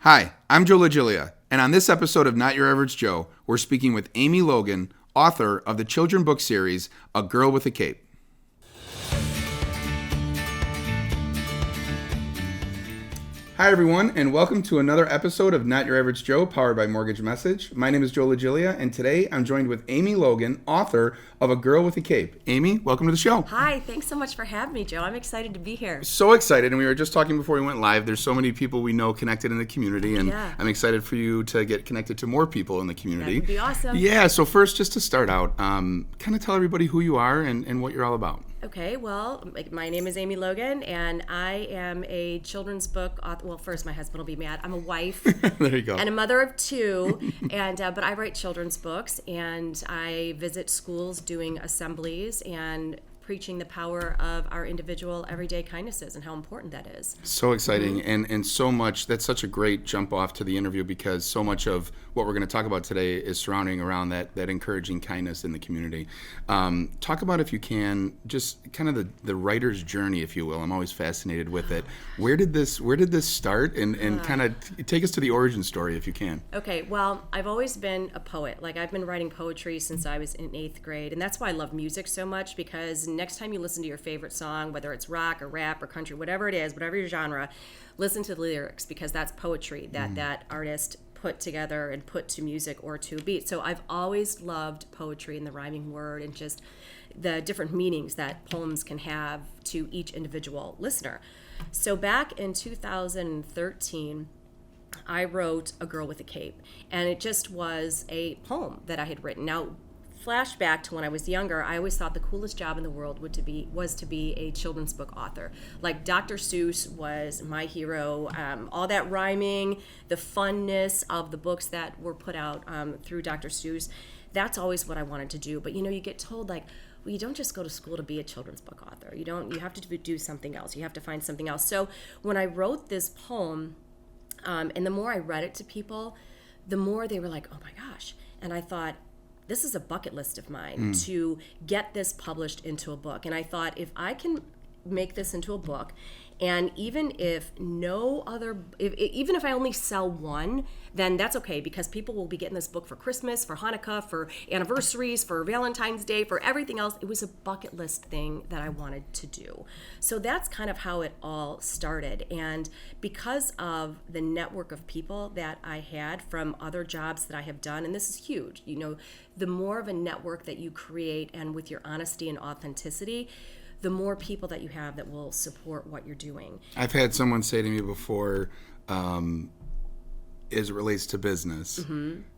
Hi, I'm Joe LaGilia, and on this episode of Not Your Average Joe, we're speaking with Amy Logan, author of the children's book series, A Girl with a Cape. Hi, everyone, and welcome to another episode of Not Your Average Joe, powered by Mortgage Message. My name is Joe LaGilia, and today I'm joined with Amy Logan, author of A Girl with a Cape. Amy, welcome to the show. Hi, thanks so much for having me, Joe. I'm excited to be here. So excited, and we were just talking before we went live. There's so many people we know connected in the community, and I'm excited for you to get connected to more people in the community. That would be awesome. Yeah, so first, just to start out, kind of tell everybody who you are and what you're all about. Okay, well, my name is Amy Logan, and I am a children's book author. Well, first, my husband will be mad. I'm a wife. There you go. And a mother of two, but I write children's books, and I visit schools doing assemblies and preaching the power of our individual everyday kindnesses and how important that is. So exciting, and so much. That's such a great jump off to the interview, because so much of what we're going to talk about today is surrounding around that encouraging kindness in the community. Talk about, if you can, just kind of the writer's journey, if you will. I'm always fascinated with it. Where did this start, and kind of take us to the origin story, if you can. Okay, well, I've always been a poet. Like, I've been writing poetry since I was in 8th grade, and that's why I love music so much, because next time you listen to your favorite song, whether it's rock or rap or country, whatever it is, whatever your genre, listen to the lyrics, because that's poetry that artist put together and put to music or to a beat. So I've always loved poetry and the rhyming word and just the different meanings that poems can have to each individual listener. So back in 2013, I wrote A Girl with a Cape, and it just was a poem that I had written. Now, flashback to when I was younger, I always thought the coolest job in the world was to be a children's book author. Like, Dr. Seuss was my hero. All that rhyming, the funness of the books that were put out through Dr. Seuss, that's always what I wanted to do. But you get told, like, well, you don't just go to school to be a children's book author. You have to do something else. You have to find something else. So when I wrote this poem, and the more I read it to people, the more they were like, oh my gosh. And I thought, this is a bucket list of mine to get this published into a book. And I thought, if I can make this into a book, and even if even if I only sell one, then that's okay, because people will be getting this book for Christmas, for Hanukkah, for anniversaries, for Valentine's Day, for everything else. It was a bucket list thing that I wanted to do. So that's kind of how it all started. And because of the network of people that I had from other jobs that I have done, and this is huge, the more of a network that you create, and with your honesty and authenticity, the more people that you have that will support what you're doing. I've had someone say to me before, as it relates to business,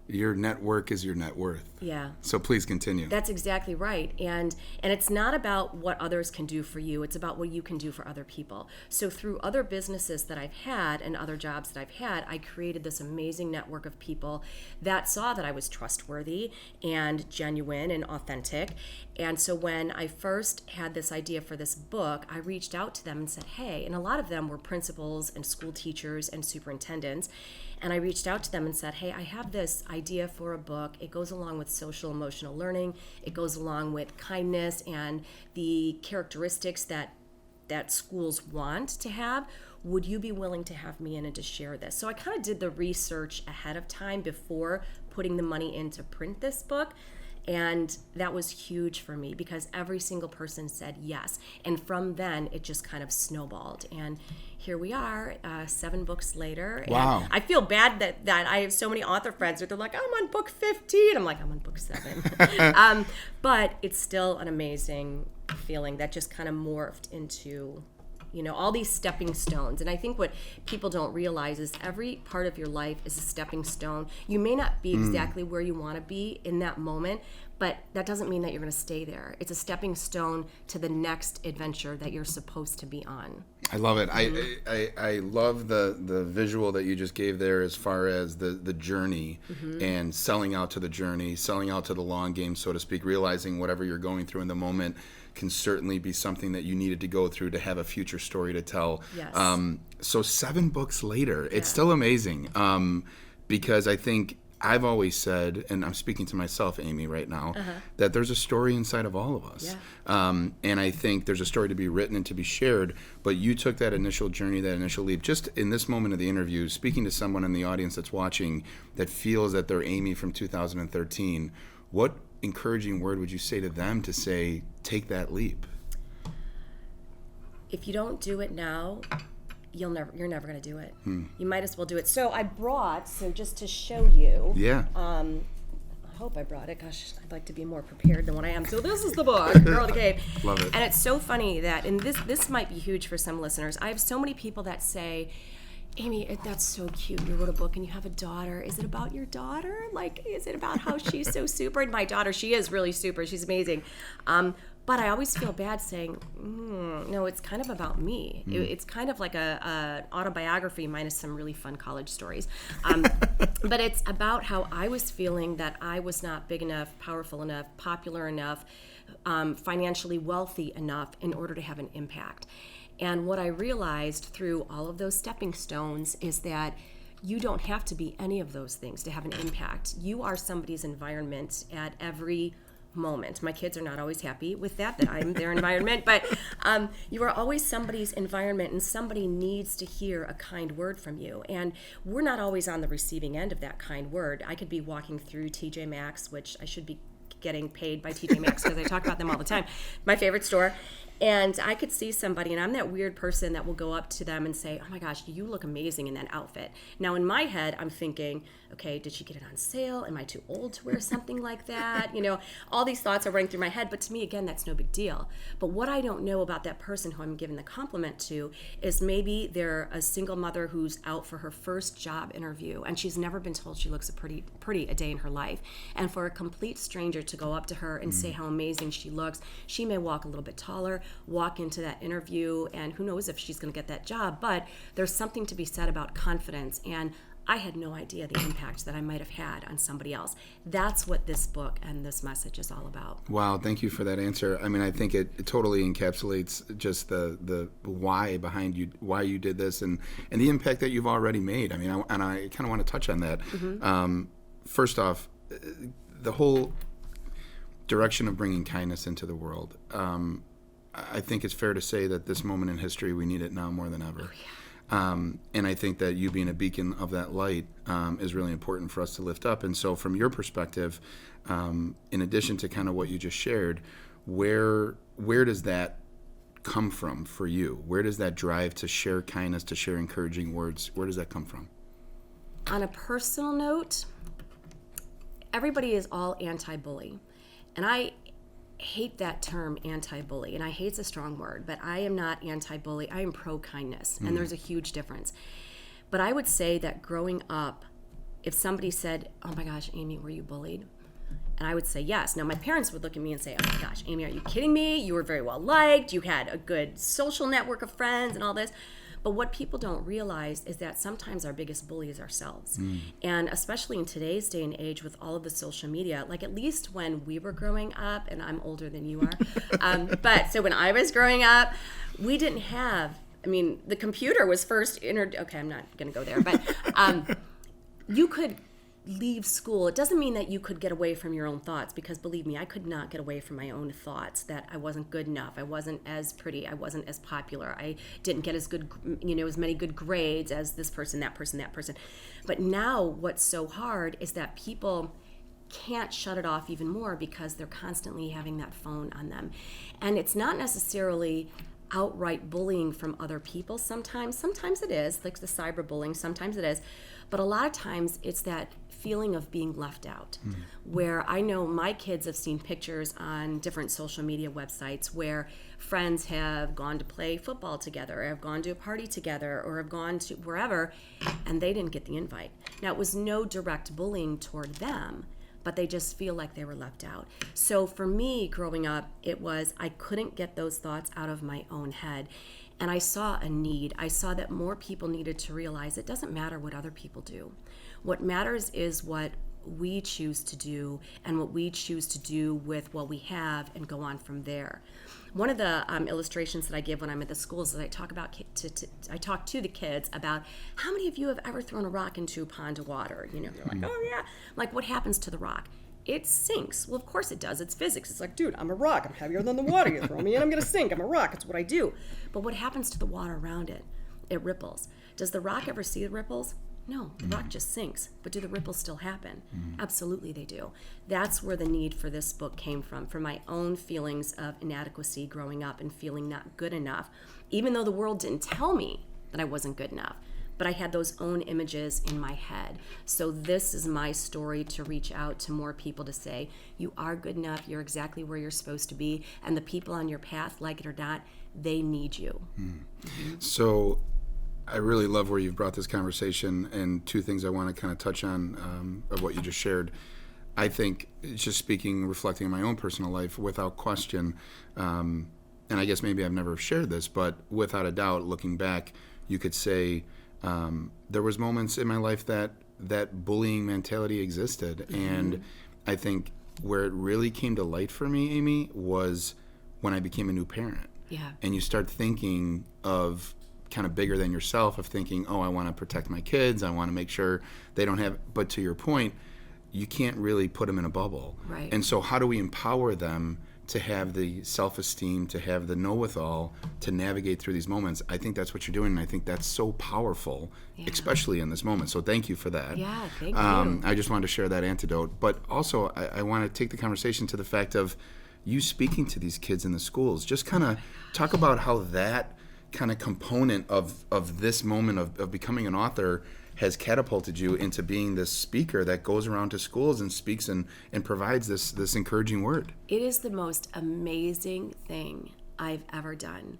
your network is your net worth. Yeah. So please continue. That's exactly right. And it's not about what others can do for you. It's about what you can do for other people. So through other businesses that I've had and other jobs that I've had, I created this amazing network of people that saw that I was trustworthy and genuine and authentic. And so when I first had this idea for this book, I reached out to them and said, hey, and a lot of them were principals and school teachers and superintendents. And I reached out to them and said, hey, I have this idea for a book. It goes along with social emotional learning. It goes along with kindness and the characteristics that schools want to have. Would you be willing to have me in and to share this? So I kind of did the research ahead of time before putting the money in to print this book. And that was huge for me, because every single person said yes. And from then, it just kind of snowballed. And here we are, 7 books later. Wow. And I feel bad that I have so many author friends that they're like, I'm on book 15. I'm like, I'm on book 7. But it's still an amazing feeling that just kind of morphed into all these stepping stones. And I think what people don't realize is every part of your life is a stepping stone. You may not be exactly where you want to be in that moment, but that doesn't mean that you're going to stay there. It's a stepping stone to the next adventure that you're supposed to be on. I love it. I love the visual that you just gave there, as far as the journey and selling out to the journey, selling out to the long game, so to speak, realizing whatever you're going through in the moment can certainly be something that you needed to go through to have a future story to tell. Yes. So 7 books later, it's still amazing, because I think I've always said, and I'm speaking to myself, Amy, right now, that there's a story inside of all of us. Yeah. And I think there's a story to be written and to be shared. But you took that initial journey, that initial leap. Just in this moment of the interview, speaking to someone in the audience that's watching that feels that they're Amy from 2013, what encouraging word would you say to them to say, take that leap? If you don't do it now, you're never going to do it. You might as well do it. So I brought, just to show you. Yeah. I hope I brought it. Gosh, I'd like to be more prepared than what I am. So this is the book, Girl of the Cave. Love it. And it's so funny that, and this might be huge for some listeners. I have so many people that say, Amy, that's so cute. You wrote a book and you have a daughter. Is it about your daughter? Like, is it about how she's so super? And my daughter, she is really super. She's amazing. But I always feel bad saying, no, it's kind of about me. It's kind of like a autobiography minus some really fun college stories. But it's about how I was feeling that I was not big enough, powerful enough, popular enough, financially wealthy enough in order to have an impact. And what I realized through all of those stepping stones is that you don't have to be any of those things to have an impact. You are somebody's environment at every moment. My kids are not always happy with that I'm their environment, but you are always somebody's environment, and somebody needs to hear a kind word from you. And we're not always on the receiving end of that kind word. I could be walking through TJ Maxx, which I should be getting paid by TJ Maxx because I talk about them all the time, my favorite store. And I could see somebody, and I'm that weird person that will go up to them and say, oh my gosh, you look amazing in that outfit. Now in my head, I'm thinking, okay, did she get it on sale? Am I too old to wear something like that? All these thoughts are running through my head, but to me, again, that's no big deal. But what I don't know about that person who I'm giving the compliment to is maybe they're a single mother who's out for her first job interview, and she's never been told she looks pretty a day in her life. And for a complete stranger to go up to her and say how amazing she looks, she may walk a little bit taller, walk into that interview, and who knows if she's going to get that job, but there's something to be said about confidence. And I had no idea the impact that I might have had on somebody else. That's what this book and this message is all about. Wow, thank you for that answer. I mean, I think it totally encapsulates just the why behind you, why you did this, and the impact that you've already made. I mean, I kind of want to touch on that. First off, the whole direction of bringing kindness into the world. I think it's fair to say that this moment in history, we need it now more than ever. And I think that you being a beacon of that light is really important for us to lift up. And so from your perspective, in addition to kind of what you just shared, where does that come from for you? Where does that drive to share kindness, to share encouraging words, where does that come from? On a personal note, everybody is all anti-bully. And I hate that term, anti-bully, and I hate it's a strong word, but I am not anti-bully. I am pro-kindness, and there's a huge difference. But I would say that growing up, if somebody said, oh my gosh, Amy, were you bullied? And I would say yes. Now, my parents would look at me and say, oh my gosh, Amy, are you kidding me? You were very well liked. You had a good social network of friends and all this. But what people don't realize is that sometimes our biggest bully is ourselves. And especially in today's day and age with all of the social media, like at least when we were growing up, and I'm older than you are, but so when I was growing up, we didn't have, the computer was first okay, I'm not going to go there, but you could leave school. It doesn't mean that you could get away from your own thoughts, because believe me, I could not get away from my own thoughts that I wasn't good enough, I wasn't as pretty, I wasn't as popular, I didn't get as good, as many good grades as this person, that person, that person. But now what's so hard is that people can't shut it off even more because they're constantly having that phone on them. And it's not necessarily outright bullying from other people sometimes it is, like the cyberbullying, sometimes it is, but a lot of times it's that feeling of being left out, where I know my kids have seen pictures on different social media websites where friends have gone to play football together, or have gone to a party together, or have gone to wherever, and they didn't get the invite. Now, it was no direct bullying toward them, but they just feel like they were left out. So for me, growing up, it was I couldn't get those thoughts out of my own head. And I saw a need. I saw that more people needed to realize it doesn't matter what other people do. What matters is what we choose to do and what we choose to do with what we have and go on from there. One of the illustrations that I give when I'm at the schools is I talk to the kids about how many of you have ever thrown a rock into a pond of water. They're like, oh yeah. I'm like, what happens to the rock? It sinks. Well, of course it does. It's physics. It's like, dude, I'm a rock. I'm heavier than the water. You throw me in, I'm going to sink. I'm a rock. It's what I do. But what happens to the water around it? It ripples. Does the rock ever see the ripples? No, the rock just sinks. But do the ripples still happen? Absolutely they do. That's where the need for this book came from my own feelings of inadequacy growing up and feeling not good enough, even though the world didn't tell me that I wasn't good enough. But I had those own images in my head. So this is my story to reach out to more people to say, you are good enough, you're exactly where you're supposed to be, and the people on your path, like it or not, they need you. So I really love where you've brought this conversation, and two things I want to kind of touch on of what you just shared. I think, just speaking, reflecting on my own personal life, without question, and I guess maybe I've never shared this, but without a doubt, looking back, you could say there was moments in my life that bullying mentality existed. And I think where it really came to light for me, Amy, was when I became a new parent. Yeah. And you start thinking of kind of bigger than yourself, of thinking, oh, I want to protect my kids. I want to make sure they don't have, but to your point, you can't really put them in a bubble. Right. And so how do we empower them to have the self-esteem, to have the know-with-all, to navigate through these moments? I think that's what you're doing, and I think that's so powerful, especially in this moment. So thank you for that. Yeah, thank you. I just wanted to share that antidote. But also, I want to take the conversation to the fact of you speaking to these kids in the schools. Just kind of talk about how that kind of component of this moment of becoming an author has catapulted you into being this speaker that goes around to schools and speaks and provides this encouraging word. It is the most amazing thing I've ever done.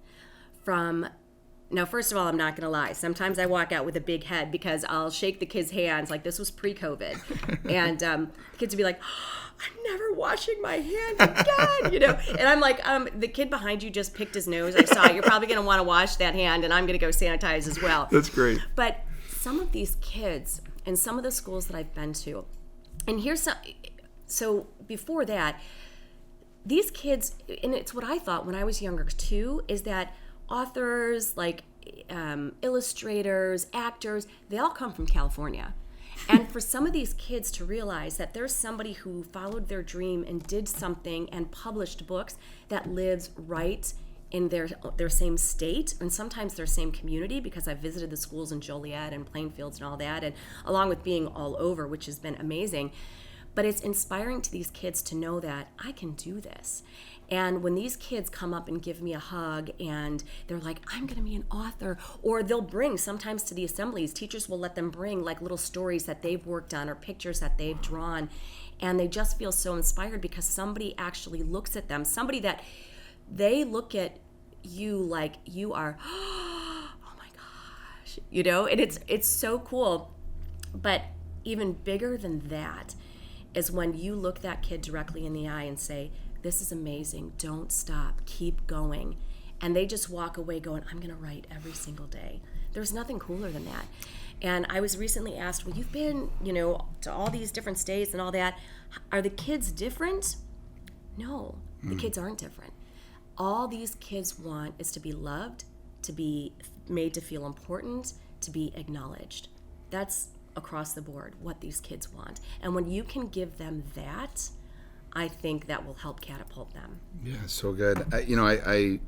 Now, first of all, I'm not going to lie. Sometimes I walk out with a big head because I'll shake the kids' hands, like this was pre-COVID. And the kids would be like, oh, I'm never washing my hands again, And I'm like, the kid behind you just picked his nose. I saw it. You're probably going to want to wash that hand, and I'm going to go sanitize as well. That's great. But some of these kids and some of the schools that I've been to, and so before that, these kids, and it's what I thought when I was younger too, is that authors, like illustrators, actors, they all come from California. And for some of these kids to realize that there's somebody who followed their dream and did something and published books that lives right in their same state and sometimes their same community, because I've visited the schools in Joliet and Plainfields and all that, and along with being all over, which has been amazing. But it's inspiring to these kids to know that I can do this. And when these kids come up and give me a hug and they're like, I'm going to be an author, or they'll bring, sometimes to the assemblies, teachers will let them bring like little stories that they've worked on or pictures that they've drawn. And they just feel so inspired because somebody actually looks at them, somebody that they look at you like you are, oh my gosh, and it's so cool. But even bigger than that is when you look that kid directly in the eye and say, this is amazing, don't stop, keep going. And they just walk away going, I'm going to write every single day. There's nothing cooler than that. And I was recently asked, well, you've been, to all these different states and all that. Are the kids different? No, the kids aren't different. All these kids want is to be loved, to be made to feel important, to be acknowledged. That's across the board what these kids want. And when you can give them that, I think that will help catapult them. Yeah, so good. I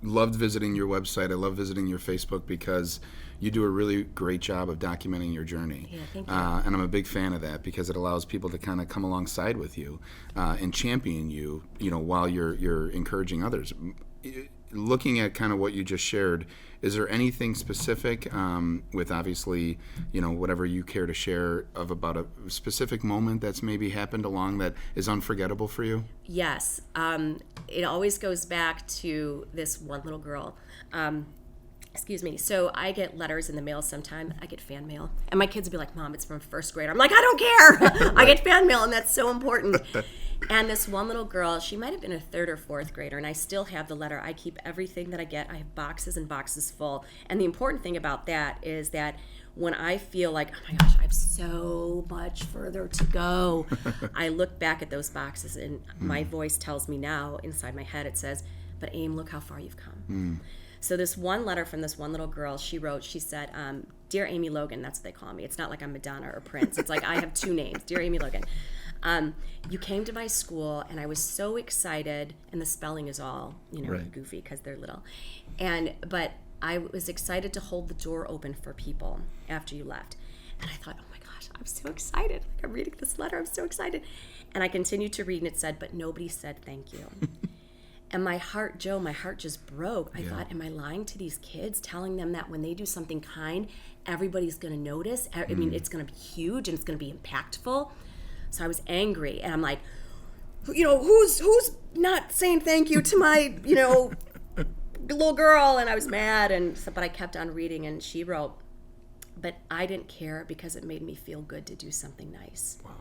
loved visiting your website. I love visiting your Facebook because you do a really great job of documenting your journey. Yeah, thank you. And I'm a big fan of that because it allows people to kind of come alongside with you and champion you, while you're encouraging others. Looking at kind of what you just shared, is there anything specific with obviously, whatever you care to share of about a specific moment that's maybe happened along that is unforgettable for you? Yes. It always goes back to this one little girl. Excuse me. So I get letters in the mail sometime. I get fan mail. And my kids will be like, Mom, it's from first grade. I'm like, I don't care. I get fan mail, and that's so important. And this one little girl, she might have been a third or fourth grader, and I still have the letter. I keep everything that I get. I have boxes and boxes full. And the important thing about that is that when I feel like, oh my gosh, I have so much further to go, I look back at those boxes and my voice tells me now inside my head, it says, but Aim, look how far you've come. So this one letter from this one little girl, she wrote, she said, Dear Amy Logan, that's what they call me. It's not like I'm Madonna or Prince. It's like I have two names, Dear Amy Logan. You came to my school and I was so excited, and the spelling is all, goofy because they're little. But I was excited to hold the door open for people after you left. And I thought, oh my gosh, I'm so excited. Like, I'm reading this letter, I'm so excited. And I continued to read and it said, but nobody said thank you. And my heart, Joe, my heart just broke. I thought, am I lying to these kids, telling them that when they do something kind, everybody's going to notice? I mean, it's going to be huge and it's going to be impactful. So I was angry, and I'm like, who's not saying thank you to my, little girl? And I was mad, but I kept on reading, and she wrote, but I didn't care because it made me feel good to do something nice. Wow.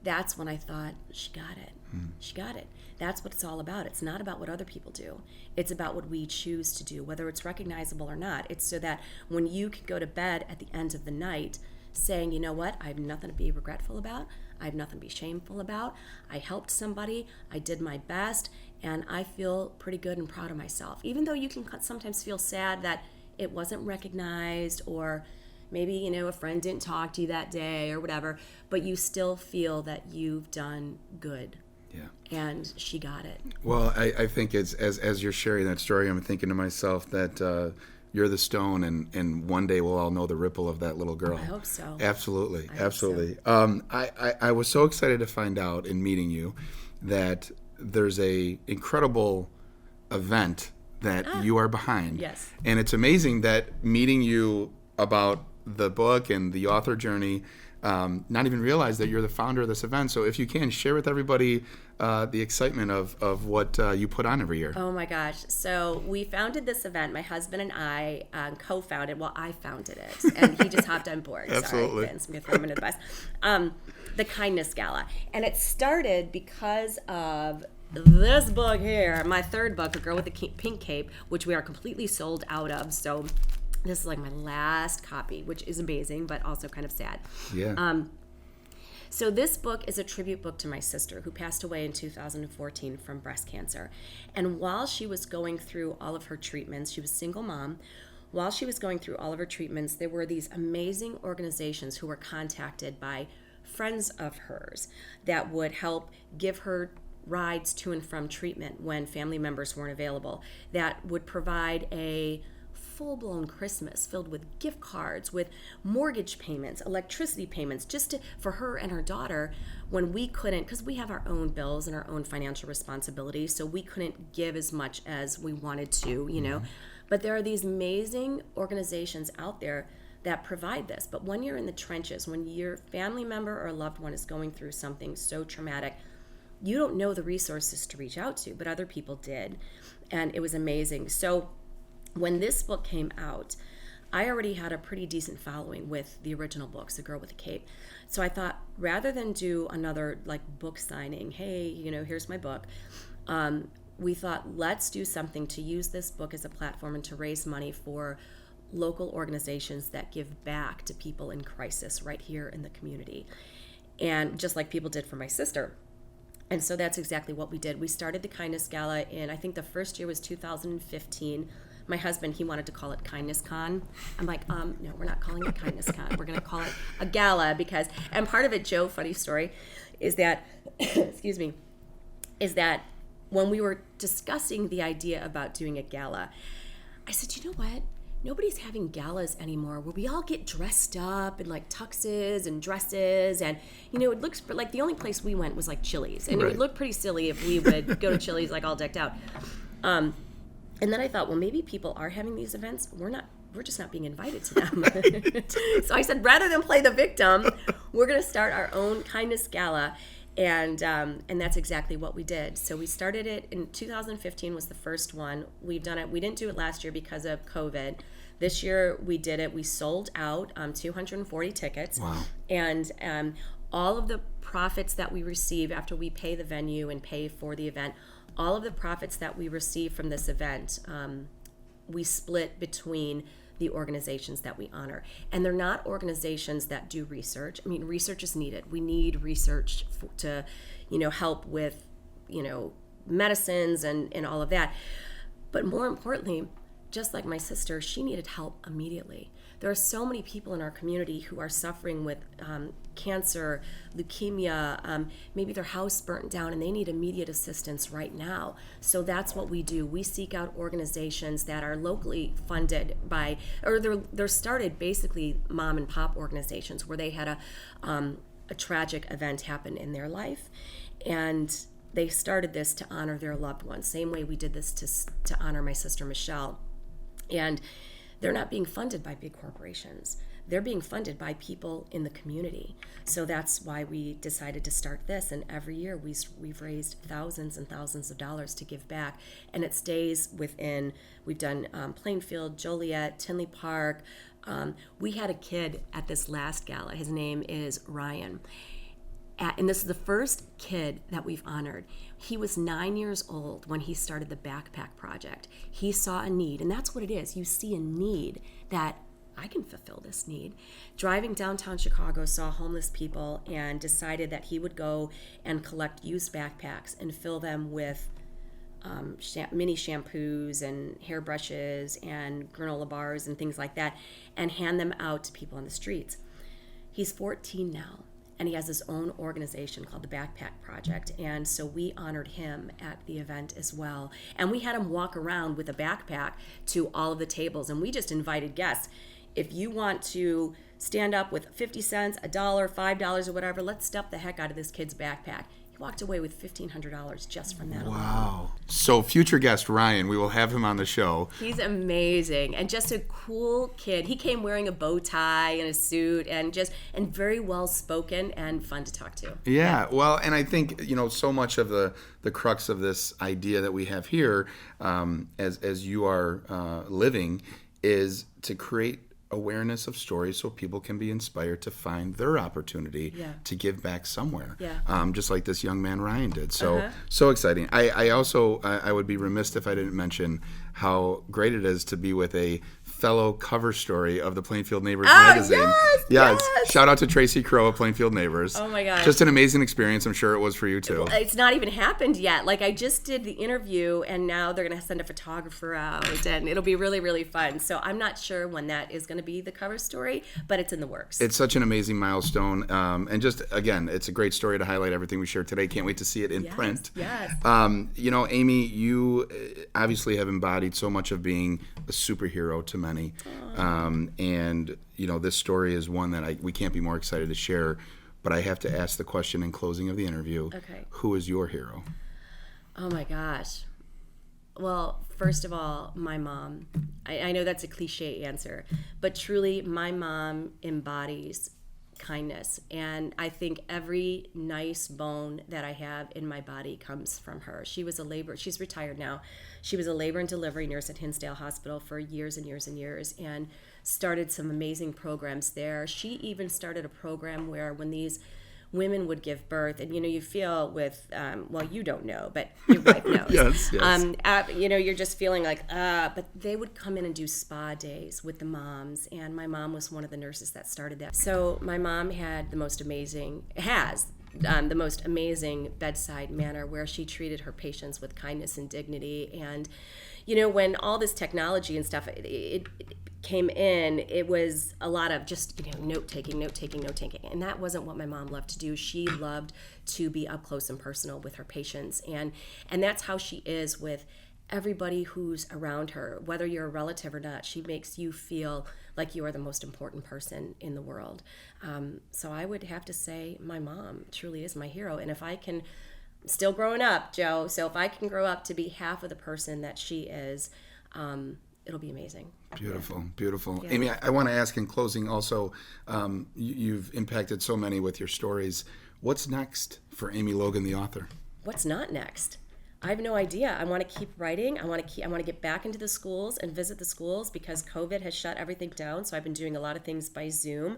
That's when I thought, she got it. She got it. That's what it's all about. It's not about what other people do. It's about what we choose to do, whether it's recognizable or not. It's so that when you can go to bed at the end of the night saying, you know what, I have nothing to be regretful about. I have nothing to be shameful about. I helped somebody. I did my best. And I feel pretty good and proud of myself. Even though you can sometimes feel sad that it wasn't recognized, or maybe, a friend didn't talk to you that day or whatever, but you still feel that you've done good. Yeah. And she got it. Well, I think as you're sharing that story, I'm thinking to myself that you're the stone, and one day we'll all know the ripple of that little girl. I hope so. Absolutely, absolutely. So. I was so excited to find out in meeting you that there's a incredible event that you are behind. Yes. And it's amazing that meeting you about the book and the author journey, not even realize that you're the founder of this event. So if you can, share with everybody the excitement of what you put on every year. Oh my gosh. So we founded this event. My husband and I co-founded. Well, I founded it, and he just hopped on board. Absolutely. Sorry, Vince. I'm going to throw him under the bus. The Kindness Gala. And it started because of this book here, my third book, A Girl with a Pink Cape, which we are completely sold out of. So this is like my last copy, which is amazing, but also kind of sad. Yeah. So this book is a tribute book to my sister, who passed away in 2014 from breast cancer. And while she was going through all of her treatments, she was a single mom. While she was going through all of her treatments, there were these amazing organizations who were contacted by friends of hers that would help give her rides to and from treatment when family members weren't available, that would provide a full-blown Christmas filled with gift cards, with mortgage payments, electricity payments, for her and her daughter when we couldn't, because we have our own bills and our own financial responsibilities, so we couldn't give as much as we wanted to, But there are these amazing organizations out there that provide this. But when you're in the trenches, when your family member or a loved one is going through something so traumatic, you don't know the resources to reach out to, but other people did. And it was amazing. So when this book came out, I already had a pretty decent following with the original books, The Girl with the Cape. So I thought, rather than do another book signing, hey, here's my book, we thought, let's do something to use this book as a platform and to raise money for local organizations that give back to people in crisis right here in the community. And just like people did for my sister. And so that's exactly what we did. We started the Kindness Gala in, I think the first year was 2015. My husband, he wanted to call it Kindness Con. I'm like, no, we're not calling it Kindness Con. We're going to call it a gala because, and part of it, Joe, funny story, is that, excuse me, is that when we were discussing the idea about doing a gala, I said, you know what? Nobody's having galas anymore where we all get dressed up in tuxes and dresses, and it looks like the only place we went was Chili's, and It would look pretty silly if we would go to Chili's all decked out. And then I thought, well, maybe people are having these events. We're just not being invited to them. So I said, rather than play the victim, we're going to start our own Kindness Gala. And that's exactly what we did. So we started it in 2015 was the first one. We've done it. We didn't do it last year because of COVID. This year we did it. We sold out 240 tickets. Wow. And all of the profits that we receive after we pay the venue and pay for the event, all of the profits that we receive from this event, we split between the organizations that we honor. And they're not organizations that do research. I mean, research is needed. We need research to, help with, medicines and all of that. But more importantly, just like my sister, she needed help immediately. There are so many people in our community who are suffering with cancer, leukemia, maybe their house burnt down and they need immediate assistance right now. So that's what we do. We seek out organizations that are locally funded by, or they're started basically mom and pop organizations where they had a tragic event happen in their life. And they started this to honor their loved ones, same way we did this to honor my sister Michelle. And they're not being funded by big corporations. They're being funded by people in the community. So that's why we decided to start this. And every year we've raised thousands and thousands of dollars to give back. And it stays within, we've done Plainfield, Joliet, Tinley Park. We had a kid at this last gala. His name is Ryan. And this is the first kid that we've honored. He was 9 years old when he started the backpack project. He saw a need, and that's what it is. You see a need that I can fulfill this need. Driving downtown Chicago, saw homeless people and decided that he would go and collect used backpacks and fill them with mini shampoos and hairbrushes and granola bars and things like that and hand them out to people on the streets. He's 14 now. And he has his own organization called the Backpack Project. And so we honored him at the event as well. And we had him walk around with a backpack to all of the tables. And we just invited guests. If you want to stand up with 50 cents, $1, $5 or whatever, let's stuff the heck out of this kid's backpack. He walked away with $1,500 just from that alone. Wow. So future guest Ryan, we will have him on the show. He's amazing and just a cool kid. He came wearing a bow tie and a suit and very well spoken and fun to talk to. Yeah. Well, and I think, so much of the crux of this idea that we have here, as you are living, is to create awareness of stories so people can be inspired to find their opportunity to give back somewhere. Just like this young man Ryan did. So so exciting. I also I would be remiss if I didn't mention how great it is to be with a fellow cover story of the Plainfield Neighbors magazine. Yes. Shout out to Tracy Crow of Plainfield Neighbors. Oh my gosh. Just an amazing experience. I'm sure it was for you too. It's not even happened yet. Like I just did the interview and now they're going to send a photographer out and it'll be really, really fun. So I'm not sure when that is going to be the cover story, but it's in the works. It's such an amazing milestone. And just, again, it's a great story to highlight everything we shared today. Can't wait to see it in print. Yes. Amy, you obviously have embodied so much of being a superhero to many. And this story is one that we can't be more excited to share, but I have to ask the question in closing of the interview. Okay. Who is your hero? Oh my gosh. Well, first of all, my mom. I know that's a cliche answer, but truly my mom embodies kindness. And I think every nice bone that I have in my body comes from her. She's retired now. She was a labor and delivery nurse at Hinsdale Hospital for years and years and years and started some amazing programs there. She even started a program where when these women would give birth, and you feel with, you don't know, but your wife knows. Yes. You're just feeling like, but they would come in and do spa days with the moms, and my mom was one of the nurses that started that. So my mom had the most amazing bedside manner where she treated her patients with kindness and dignity. And, when all this technology and stuff, it came in, it was a lot of just note-taking. And that wasn't what my mom loved to do. She loved to be up close and personal with her patients. And that's how she is with everybody who's around her, whether you're a relative or not. She makes you feel like you are the most important person in the world. So I would have to say my mom truly is my hero. And if I can, still growing up, Joe, so if I can grow up to be half of the person that she is, it'll be amazing. Beautiful. Yeah. Yeah. Amy, I want to ask in closing also, you've impacted so many with your stories. What's next for Amy Logan, the author? What's not next? I have no idea. I want to keep writing. I want to get back into the schools and visit the schools because COVID has shut everything down. So I've been doing a lot of things by Zoom.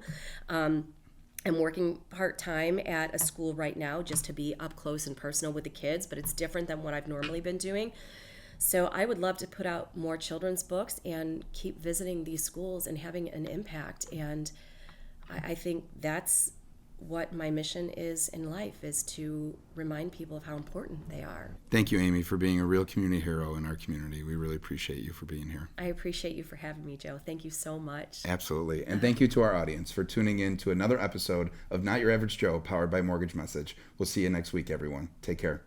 I'm working part-time at a school right now just to be up close and personal with the kids, but it's different than what I've normally been doing. So I would love to put out more children's books and keep visiting these schools and having an impact. And I think that's what my mission is in life, is to remind people of how important they are. Thank you, Amy, for being a real community hero in our community. We really appreciate you for being here. I appreciate you for having me, Joe. Thank you so much. Absolutely. And thank you to our audience for tuning in to another episode of Not Your Average Joe, powered by Mortgage Message. We'll see you next week, everyone. Take care.